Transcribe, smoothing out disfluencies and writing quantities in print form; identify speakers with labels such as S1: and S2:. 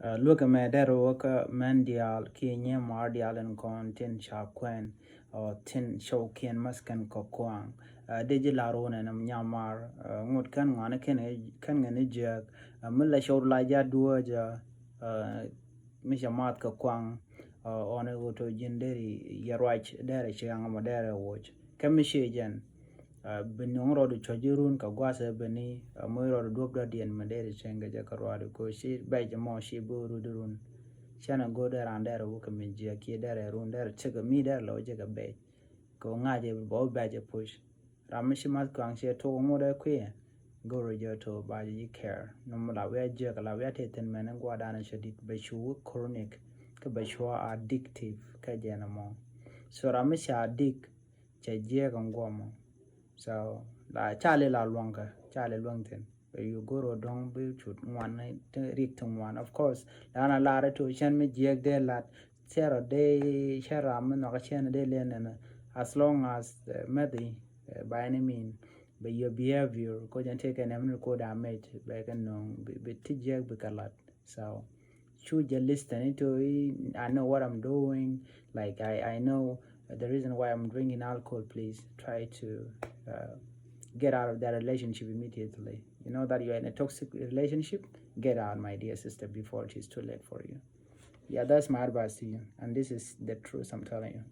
S1: Look at me, that work mandial, Kenya, mardial, and con tin shaquen, or tin shokin muskan kokwang. Digilaron and Myanmar, Mut kan wanakin kan a jug, Milla showed Laja Duaja, Misha Mat Kakwang, on a go to Jinderi, Yarwach, Derek, Yang Madera watch. Kamishajan. Binongro de chojurun ka gwasa bani moiro de dobda dien madere chenga jakarwado ko shi beje mo shi buru durun shana go there and there wo kaminji ki there run there chega mi there lo jega be ko ngaje bo beje push ramishi mat kwang she to mo de kwe go rojo to ba ji care no mala we je kala we teten men ngwa dana shadid be shu chronic ka be shu addictive ka jena mo so ramishi addict che je ngwa. So la chale la luanga, chale luangten. But you go to dong be chut one rik one. Of course, lana lara to chen me jeg de lat zero day sharam no chen de len as long as medi by any mean. But your behavior ko jan take an eminent code damage by can no be tijeg be kalat. So choose your listen to it. I know what I'm doing. Like I know the reason why I'm drinking alcohol. Please try to get out of that relationship immediately. You know that you're in a toxic relationship, get out, my dear sister, before it is too late for you. Yeah, that's my advice to you, and this is the truth I'm telling you.